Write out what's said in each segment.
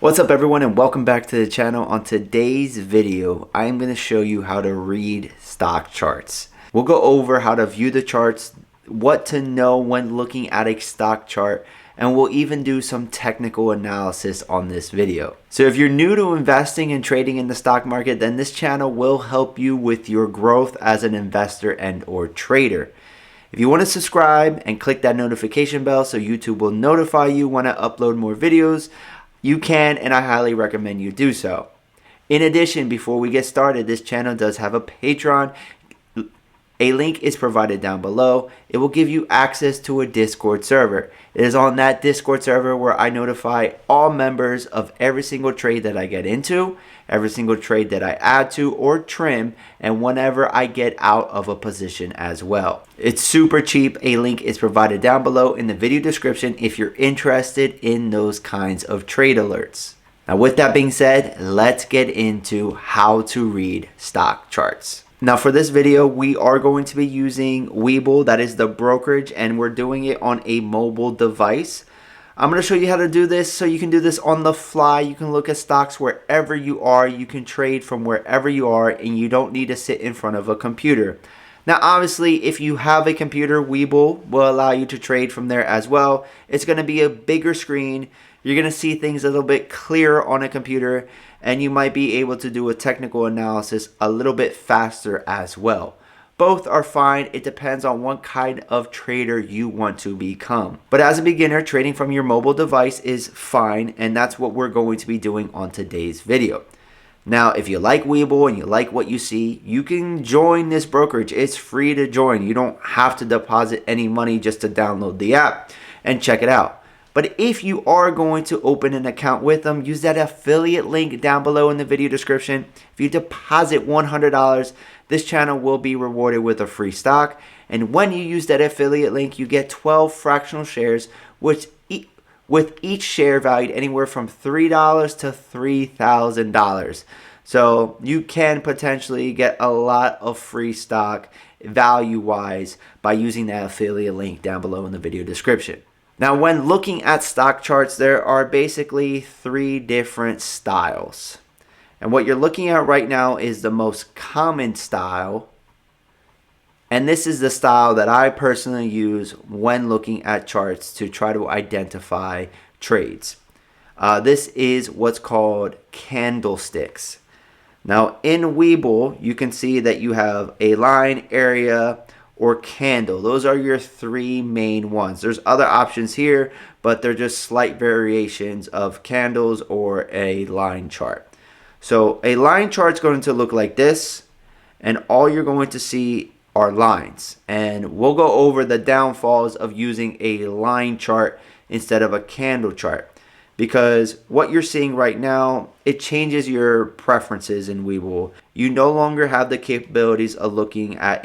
What's up everyone, and welcome back to the channel. On today's video, I am going to show you how to read stock charts. We'll go over how to view the charts, what to know when looking at a stock chart, and we'll even do some technical analysis on this video. So if you're new to investing and trading in the stock market, then this channel will help you with your growth as an investor and or trader. If you want to subscribe and click that notification bell so YouTube will notify you when I upload more videos, you can, and I highly recommend you do so. In addition, before we get started, this channel does have a Patreon. A link is provided down below. It will give you access to a Discord server. It is on that Discord server where I notify all members of every single trade that I get into, every single trade that I add to or trim, and whenever I get out of a position as well. It's super cheap. A link is provided down below in the video description if you're interested in those kinds of trade alerts. Now with that being said, let's get into how to read stock charts. Now for this video, we are going to be using WEBULL, that is the brokerage, and we're doing it on a mobile device. I'm going to show you how to do this so you can do this on the fly. You can look at stocks wherever you are. You can trade from wherever you are, and you don't need to sit in front of a computer. Now obviously, if you have a computer, WEBULL will allow you to trade from there as well. It's going to be a bigger screen. You're going to see things a little bit clearer on a computer, and you might be able to do a technical analysis a little bit faster as well. Both are fine. It depends on what kind of trader you want to become. But as a beginner, trading from your mobile device is fine, and that's what we're going to be doing on today's video. Now, if you like WEBULL and you like what you see, you can join this brokerage. It's free to join. You don't have to deposit any money just to download the app and check it out. But if you are going to open an account with them, use that affiliate link down below in the video description. If you deposit $100, this channel will be rewarded with a free stock. And when you use that affiliate link, you get 12 fractional shares, which with each share valued anywhere from $3 to $3,000. So you can potentially get a lot of free stock value-wise by using that affiliate link down below in the video description. Now, when looking at stock charts, there are basically three different styles. And what you're looking at right now is the most common style. And this is the style that I personally use when looking at charts to try to identify trades. This is what's called candlesticks. Now, in WEBULL, you can see that you have a line, area, or candle. Those are your three main ones. There's other options here, but they're just slight variations of candles or a line chart. So a line chart is going to look like this, and all you're going to see are lines. And we'll go over the downfalls of using a line chart instead of a candle chart, because what you're seeing right now, it changes your preferences in WEBULL. You no longer have the capabilities of looking at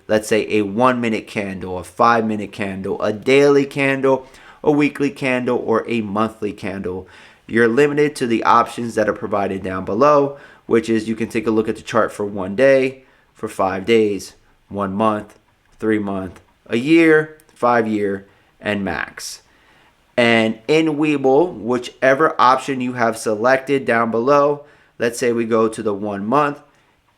let's say a 1 minute candle, a 5 minute candle, a daily candle, a weekly candle, or a monthly candle. You're limited to the options that are provided down below, which is you can take a look at the chart for 1 day, for 5 days, 1 month, 3 month, a year, 5 year, and max. And in WEBULL, whichever option you have selected down below, let's say we go to the 1 month,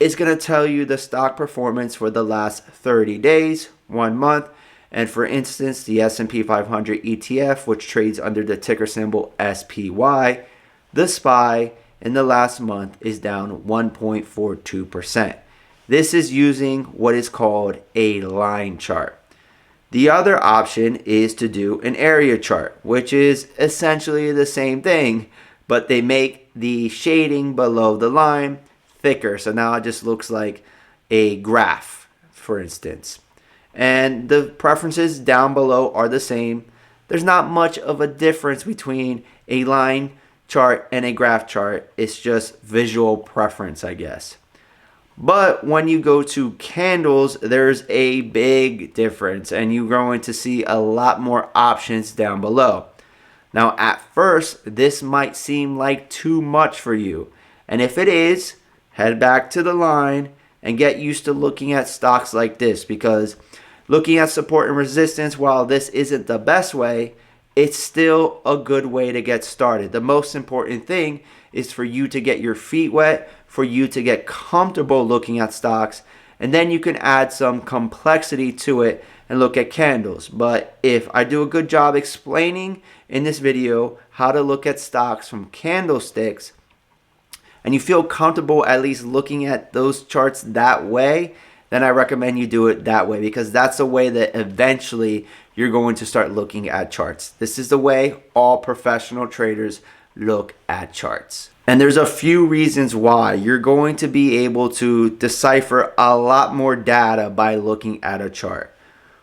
it's going to tell you the stock performance for the last 30 days, 1 month. And for instance, the S&P 500 ETF, which trades under the ticker symbol SPY, the SPY in the last month is down 1.42%. This is using what is called a line chart. The other option is to do an area chart, which is essentially the same thing, but they make the shading below the line thicker. So now it just looks like a graph, for instance. And the preferences down below are the same. There's not much of a difference between a line chart and a graph chart. It's just visual preference, I guess. But when you go to candles, there's a big difference, and you're going to see a lot more options down below. Now, at first, this might seem like too much for you. And if it is, head back to the line and get used to looking at stocks like this, because looking at support and resistance, while this isn't the best way, it's still a good way to get started. The most important thing is for you to get your feet wet, for you to get comfortable looking at stocks, and then you can add some complexity to it and look at candles. But if I do a good job explaining in this video how to look at stocks from candlesticks, and you feel comfortable at least looking at those charts that way, then I recommend you do it that way, because that's the way that eventually you're going to start looking at charts. This is the way all professional traders look at charts. And there's a few reasons why you're going to be able to decipher a lot more data by looking at a chart.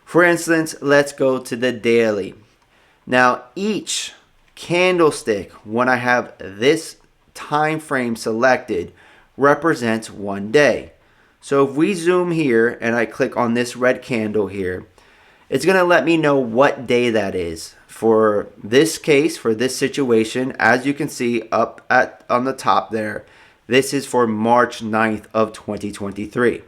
For instance, let's go to the daily. Now, each candlestick, when I have this time frame selected, represents one day. So if we zoom here and I click on this red candle here, it's going to let me know what day that is. For this case, for this situation, as you can see up on the top there, this is for March 9th of 2023.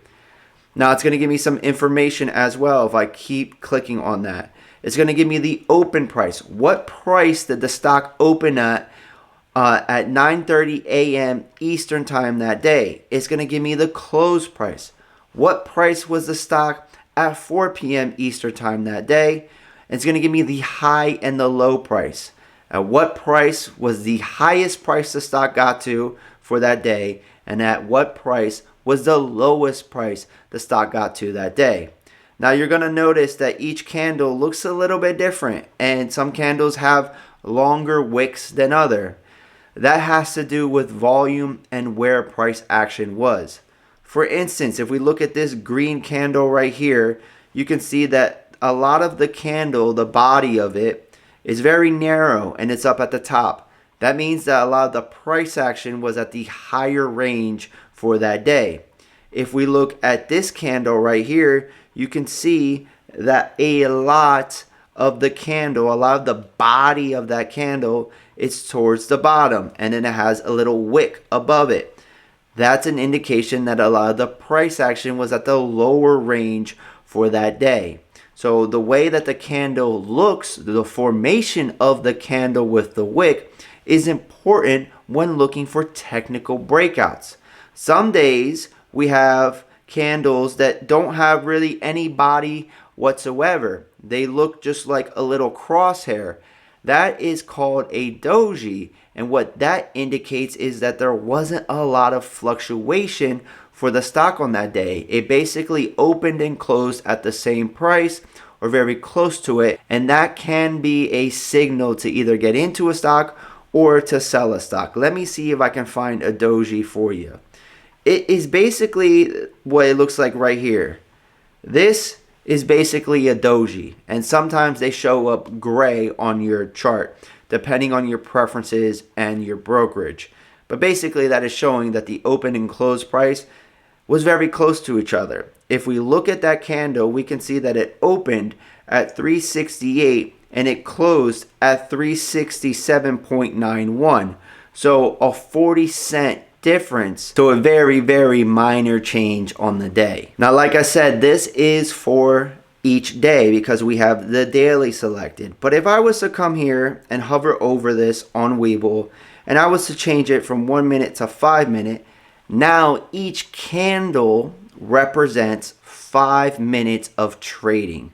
Now it's going to give me some information as well if I keep clicking on that. It's going to give me the open price. What price did the stock open at 9:30 a.m. Eastern time that day? It's going to give me the close price. What price was the stock at 4 p.m. Eastern time that day? It's going to give me the high and the low price. At what price was the highest price the stock got to for that day, and at what price was the lowest price the stock got to that day. Now you're going to notice that each candle looks a little bit different, and some candles have longer wicks than other. That has to do with volume and where price action was. For instance, if we look at this green candle right here, you can see that a lot of the candle, the body of it, is very narrow and it's up at the top. That means that a lot of the price action was at the higher range for that day. If we look at this candle right here, you can see that a lot of the candle, a lot of the body of that candle is towards the bottom, and then it has a little wick above it. That's an indication that a lot of the price action was at the lower range for that day. So the way that the candle looks, the formation of the candle with the wick, is important when looking for technical breakouts. Some days we have candles that don't have really any body whatsoever. They look just like a little crosshair. That is called a doji, and what that indicates is that there wasn't a lot of fluctuation for the stock on that day. It basically opened and closed at the same price or very close to it, and that can be a signal to either get into a stock or to sell a stock. Let me see if I can find a doji for you. It is basically what it looks like right here. This is basically a doji, and sometimes they show up gray on your chart depending on your preferences and your brokerage. But basically that is showing that the open and close price was very close to each other. If we look at that candle, we can see that it opened at 368 and it closed at 367.91. So a 40-cent difference. So a very, very minor change on the day. Now, like I said, this is for each day because we have the daily selected. But if I was to come here and hover over this on WEBULL and I was to change it from 1 minute to 5 minutes, now each candle represents 5 minutes of trading.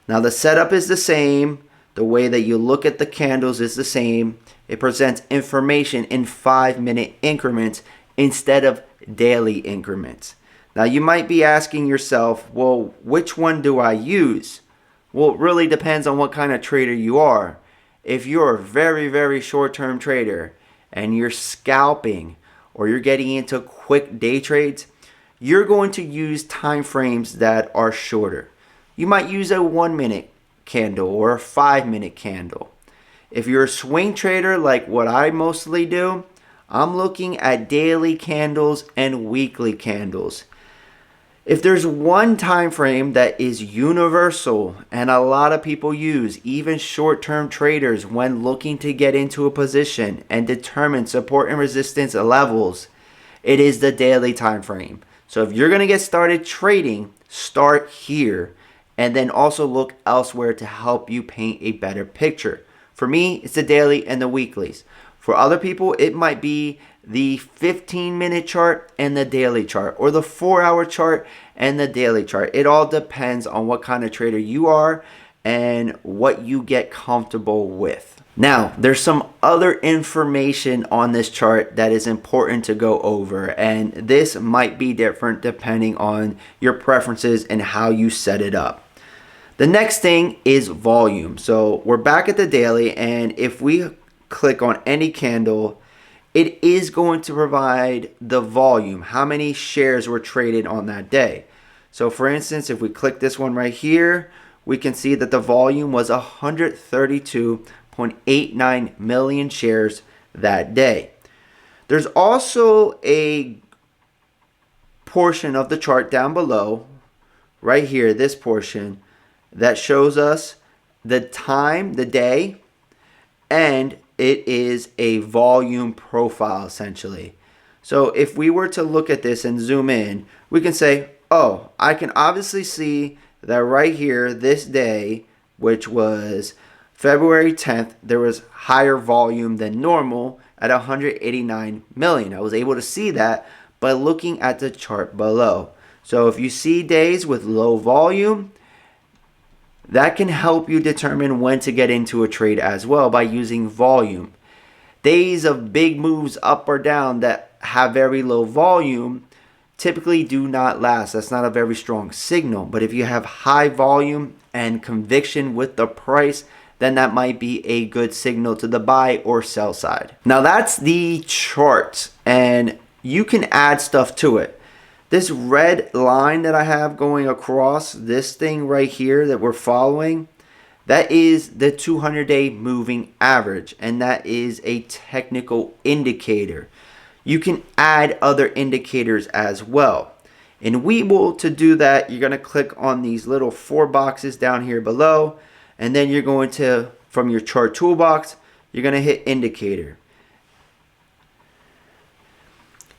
Now the setup is the same. The way that you look at the candles is the same. It presents information in 5-minute increments instead of daily increments. Now you might be asking yourself, well, which one do I use? Well, it really depends on what kind of trader you are. If you're a very, very short-term trader and you're scalping or you're getting into quick day trades, you're going to use time frames that are shorter. You might use a 1-minute candle or a 5-minute candle. If you're a swing trader like what I mostly do, I'm looking at daily candles and weekly candles. If there's one time frame that is universal and a lot of people use, even short-term traders, when looking to get into a position and determine support and resistance levels, it is the daily time frame. So if you're going to get started trading, start here and then also look elsewhere to help you paint a better picture. For me, it's the daily and the weeklies. For other people, it might be the 15-minute chart and the daily chart, or the 4-hour chart and the daily chart. It all depends on what kind of trader you are and what you get comfortable with. Now, there's some other information on this chart that is important to go over, and this might be different depending on your preferences and how you set it up. The next thing is volume. So we're back at the daily, and if we click on any candle, it is going to provide the volume, how many shares were traded on that day. So for instance, if we click this one right here, we can see that the volume was 132.89 million shares that day. There's also a portion of the chart down below, right here, this portion, that shows us the time, the day, and it is a volume profile essentially. So if we were to look at this and zoom in, we can say, oh, I can obviously see that right here, this day, which was February 10th, there was higher volume than normal at 189 million. I was able to see that by looking at the chart below. So if you see days with low volume, that can help you determine when to get into a trade as well by using volume. Days of big moves up or down that have very low volume typically do not last. That's not a very strong signal. But if you have high volume and conviction with the price, then that might be a good signal to the buy or sell side. Now that's the chart, and you can add stuff to it. This red line that I have going across this thing right here that we're following, that is the 200-day moving average, and that is a technical indicator. You can add other indicators as well. In WEBULL, to do that, you're going to click on these little 4 boxes down here below, and then you're going to, from your chart toolbox, you're going to hit indicator.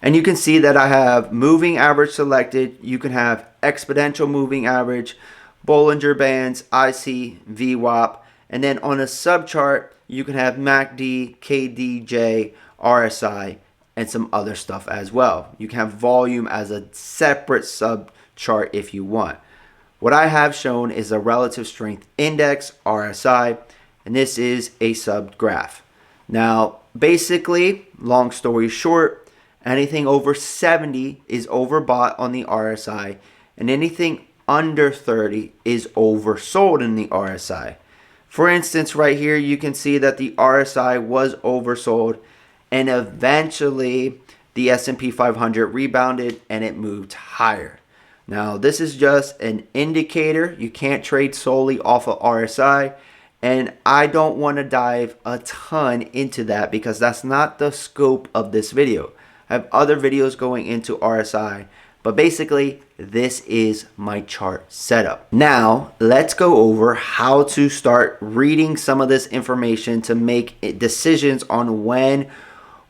And you can see that I have moving average selected. You can have exponential moving average, Bollinger Bands, IC, VWAP. And then on a subchart, you can have MACD, KDJ, RSI, and some other stuff as well. You can have volume as a separate subchart if you want. What I have shown is a relative strength index, RSI, and this is a subgraph. Now, basically, long story short, anything over 70 is overbought on the RSI, and anything under 30 is oversold in the RSI. For instance, right here, you can see that the RSI was oversold, and eventually the S&P 500 rebounded and it moved higher. Now, this is just an indicator. You can't trade solely off of RSI, and I don't want to dive a ton into that because that's not the scope of this video. I have other videos going into RSI, but basically this is my chart setup. Now let's go over how to start reading some of this information to make decisions on when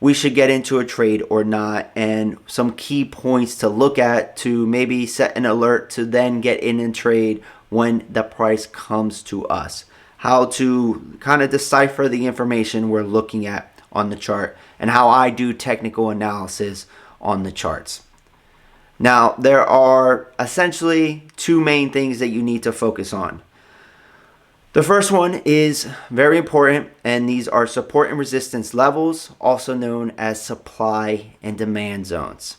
we should get into a trade or not, and some key points to look at to maybe set an alert to then get in and trade when the price comes to us. How to kind of decipher the information we're looking at on the chart, and how I do technical analysis on the charts. Now, there are essentially 2 main things that you need to focus on. The first one is very important, and these are support and resistance levels, also known as supply and demand zones.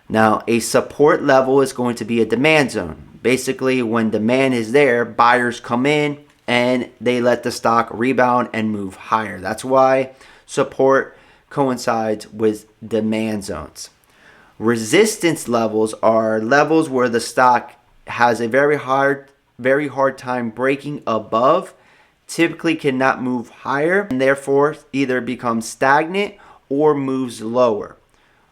Now, a support level is going to be a demand zone. Basically, when demand is there, buyers come in and they let the stock rebound and move higher. That's why support coincides with demand zones. Resistance levels are levels where the stock has a very hard time breaking above, typically cannot move higher, and therefore either becomes stagnant or moves lower.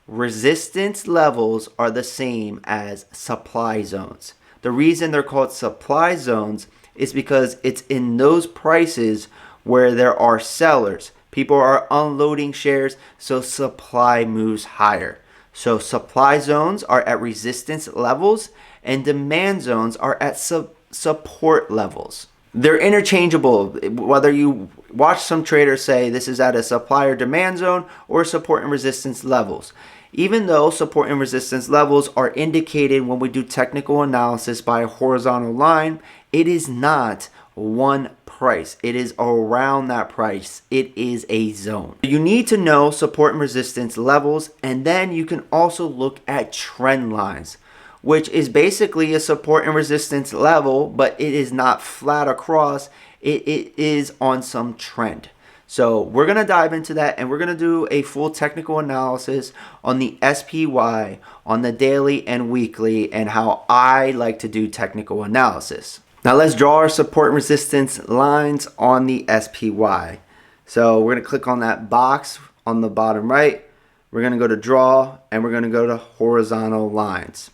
Resistance levels are the same as supply zones. The reason they're called supply zones is because it's in those prices where there are sellers. People are unloading shares, so supply moves higher. So supply zones are at resistance levels, and demand zones are at support levels. they're interchangeable. Whether you watch some traders say this is at a supply or demand zone or support and resistance levels. Even though support and resistance levels are indicated when we do technical analysis by a horizontal line, it is not one price. It is around that price. It is a zone. You need to know support and resistance levels, and then you can also look at trend lines, which is basically a support and resistance level, but it is not flat across. It is on some trend. So we're going to dive into that, and we're going to do a full technical analysis on the SPY, on the daily and weekly, and how I like to do technical analysis. Now let's draw our support and resistance lines on the SPY. So we're going to click on that box on the bottom right. We're going to go to draw, and we're going to go to horizontal lines.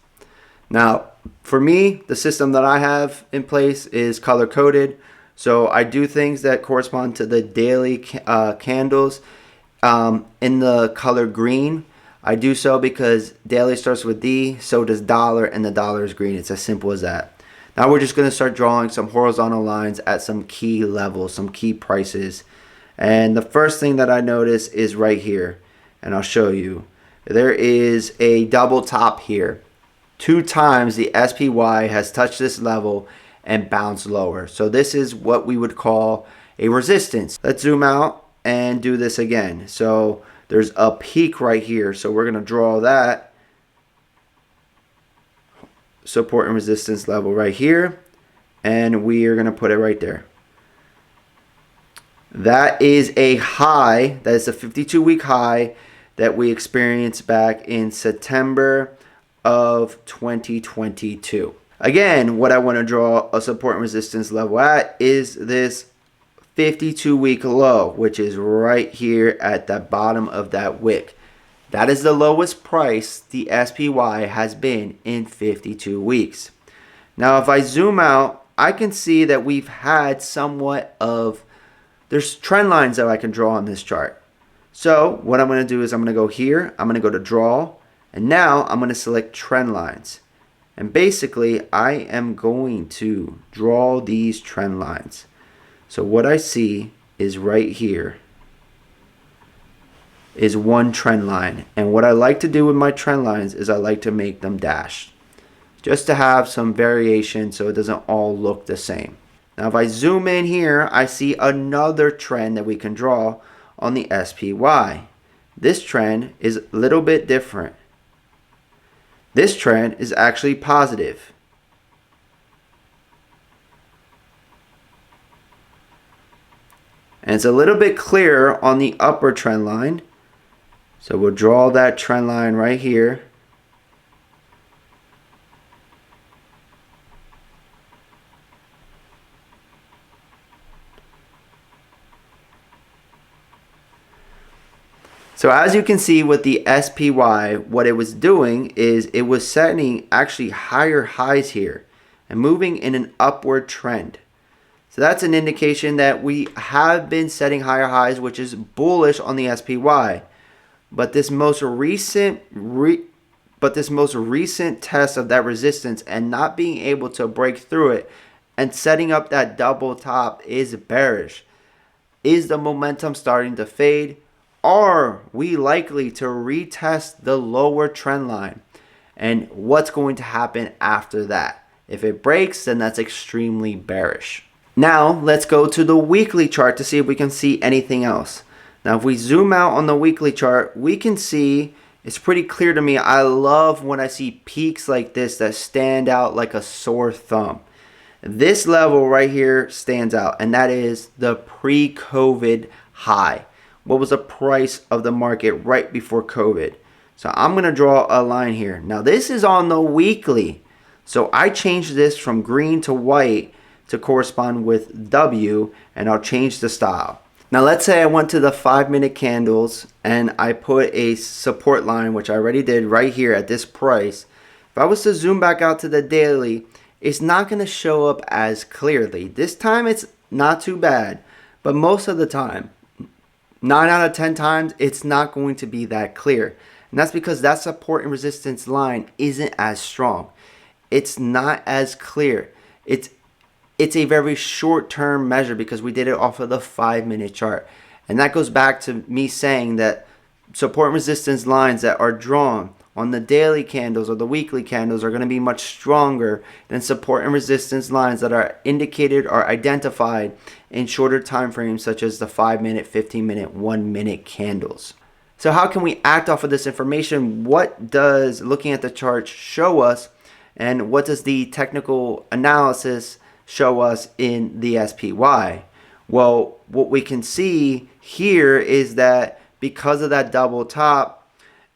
Now, for me, the system that I have in place is color coded. So I do things that correspond to the daily candles in the color green. I do so because daily starts with D, so does dollar, and the dollar is green. It's as simple as that. Now we're just going to start drawing some horizontal lines at some key levels, some key prices. And the first thing that I notice is right here, and I'll show you. There is a double top here. 2 times the SPY has touched this level and bounced lower. So this is what we would call a resistance. Let's zoom out and do this again. So there's a peak right here. So we're going to draw that support and resistance level right here. And we are going to put it right there. That is a high. That is a 52-week high that we experienced back in September of 2022. Again, what I want to draw a support and resistance level at is this 52-week low, which is right here at the bottom of that wick. That is the lowest price the SPY has been in 52 weeks. Now, if I zoom out, I can see that we've had somewhat of, there's trend lines that I can draw on this chart. So what I'm going to do is I'm going to go here, I'm going to go to draw, and now I'm going to select trend lines. And basically, I am going to draw these trend lines. So what I see is right here is one trend line. And what I like to do with my trend lines is I like to make them dashed, just to have some variation so it doesn't all look the same. Now, if I zoom in here, I see another trend that we can draw on the SPY. This trend is a little bit different. This trend is actually positive. And it's a little bit clearer on the upper trend line. So we'll draw that trend line right here. So as you can see with the SPY, what it was doing is it was setting actually higher highs here and moving in an upward trend. So that's an indication that we have been setting higher highs, which is bullish on the SPY. But this most recent test of that resistance and not being able to break through it and setting up that double top is bearish. Is the momentum starting to fade? Are we likely to retest the lower trend line? And what's going to happen after that? If it breaks, then that's extremely bearish. Now, let's go to the weekly chart to see if we can see anything else. Now, if we zoom out on the weekly chart, we can see it's pretty clear to me. I love when I see peaks like this that stand out like a sore thumb. This level right here stands out, and that is the pre-COVID high. What was the price of the market right before COVID? So I'm going to draw a line here. Now this is on the weekly. So I changed this from green to white to correspond with W, and I'll change the style. Now let's say I went to the 5-minute candles and I put a support line, which I already did right here at this price. If I was to zoom back out to the daily, it's not going to show up as clearly. This time it's not too bad, but most of the time, 9 out of 10 times, it's not going to be that clear. And that's because that support and resistance line isn't as strong. It's not as clear. It's it's a very short-term measure because we did it off of the 5-minute chart. And that goes back to me saying that support and resistance lines that are drawn on the daily candles or the weekly candles are going to be much stronger than support and resistance lines that are indicated or identified in shorter time frames such as the 5-minute, 15-minute, 1-minute candles. So how can we act off of this information? What does looking at the chart show us, and what does the technical analysis show us in the SPY? Well, what we can see here is that because of that double top,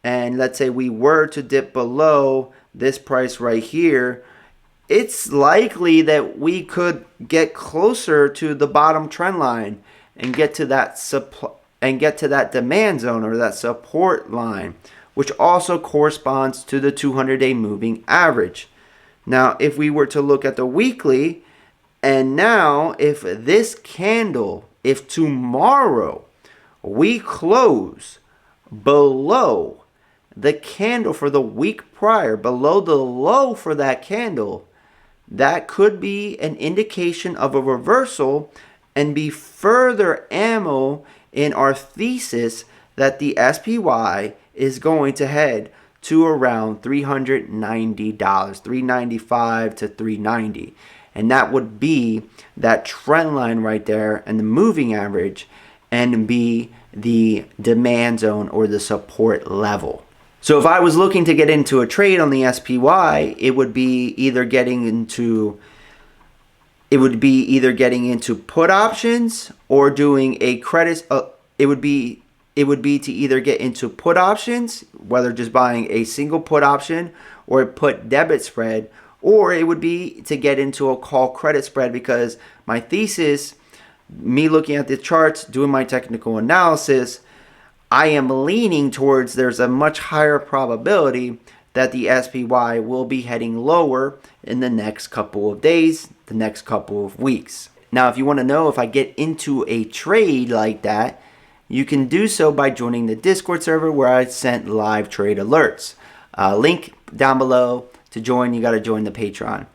and let's say we were to dip below this price right here, it's likely that we could get closer to the bottom trend line and get to that supply and get to that demand zone or that support line, which also corresponds to the 200-day moving average. Now, if we were to look at the weekly, and now if this candle, if tomorrow we close below the candle for the week prior, below the low for that candle, that could be an indication of a reversal and be further ammo in our thesis that the SPY is going to head to around $390, $395 to $390. And that would be that trend line right there and the moving average, and be the demand zone or the support level. So if I was looking to get into a trade on the SPY, it would be either getting into put options or doing a credit. It would be to either get into put options, whether just buying a single put option or a put debit spread, or it would be to get into a call credit spread, because my thesis, me looking at the charts, doing my technical analysis, I am leaning towards there's a much higher probability that the SPY will be heading lower in the next couple of days, the next couple of weeks. Now, if you want to know if I get into a trade like that, you can do so by joining the Discord server where I sent live trade alerts. Link down below to join. You got to join the Patreon.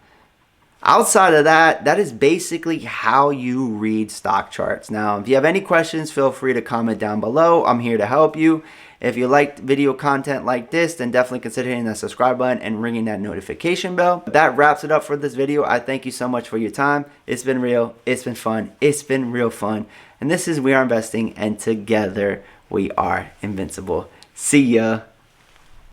Outside of that, that is basically how you read stock charts. Now, if you have any questions, feel free to comment down below. I'm here to help you. If you liked video content like this, then definitely consider hitting that subscribe button and ringing that notification bell. That wraps it up for this video. I thank you so much for your time. It's been real. It's been fun. It's been real fun. And this is We Are Investing, and together we are invincible. See ya.